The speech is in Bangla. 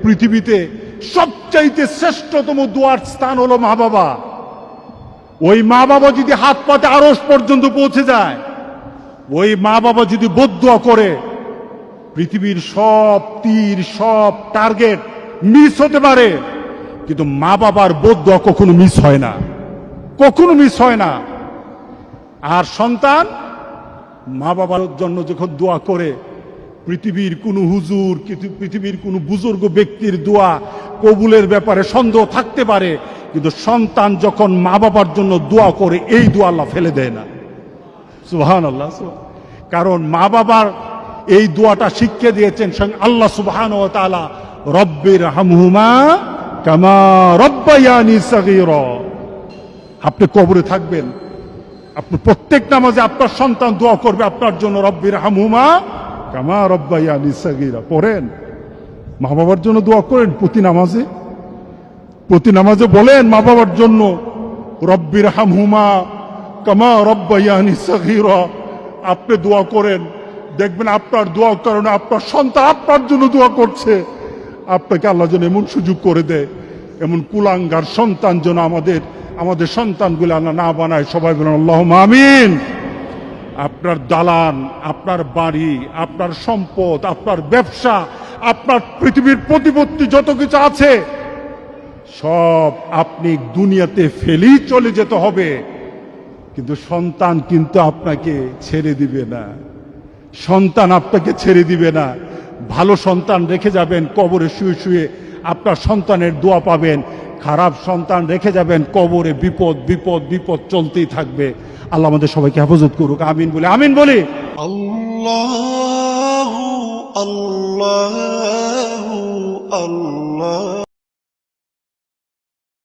পৃথিবীতে সবচাইতে শ্রেষ্ঠতম দোয়ার স্থান হলো মা বাবা। ওই মা বাবা যদি হাত পাতে আরশ পর্যন্ত পৌঁছে যায়, ওই মা বাবা যদি বদদুয়া করে, পৃথিবীর সব তীর সব টার্গেট মিস হতে পারে, কিন্তু মা বাবার বদদুয়া কখনো মিস হয় না, কখনো মিস হয় না। আর সন্তান মা বাবার জন্য যখন দোয়া করে, পৃথিবীর কোন হুজুর, পৃথিবীর কোন বুজুর্গ ব্যক্তির দোয়া কবুলের ব্যাপারে সন্দেহ থাকতে পারে, কিন্তু সন্তান যখন মা বাবার জন্য দোয়া করে, এই দোয়া আল্লাহ ফেলে দেয় না। সুবহানাল্লাহ। কারণ মা বাবার এই দোয়াটা শিক্ষা দিয়েছেন স্বয়ং আল্লাহ সুবহানাহু ওয়া তাআলা, রব্বির হামহুমা কামা রব্বায়ানি সগীরা। আপনি কবরে থাকবেন, আপনি প্রত্যেক নামাজে আপনার সন্তান দোয়া করবে আপনার জন্য, রব্বির হামহুমা কামা রব্বায়ানি সগীরা। পড়েন, মা বাবার জন্য দোয়া করেন প্রতি নামাজে বলেন মা বাবার জন্য, রব্বির হামহুমা কামা রব্বায়ানি সগীরা। আপনি দোয়া করেন, দেখবেন আপনার দোয়ার কারণে আপনার সন্তান আপনার জন্য দোয়া করছে। আপনাকে আল্লাহ যেন এমন সুযোগ করে দেয়, এমন কুলাঙ্গার সন্তান যেন আমাদের সন্তানগুলো আল্লাহ না বানায়। সবাই বলেন আল্লাহুম্মা আমিন। আপনার দালান, আপনার বাড়ি, আপনার সম্পদ, আপনার ব্যবসা, আপনার পৃথিবীর প্রতিপত্তি যত কিছু আছে, সব আপনি দুনিয়াতে ফেলেই চলে যেতে হবে, কিন্তু সন্তান কিন্তু আপনাকে ছেড়ে দিবে না। সন্তান আপনাকে ছেড়ে দিবে না। ভালো সন্তান রেখে যাবেন, কবরে শুয়ে শুয়ে আপনার সন্তানের দোয়া পাবেন। খারাপ সন্তান রেখে যাবেন, কবরে বিপদ বিপদ বিপদ চলতেই থাকবে। আল্লাহ আমাদের সবাইকে হেফাজত করুক। আমিন বলি, আমিন বলি। আল্লাহু আল্লাহু আল্লাহ।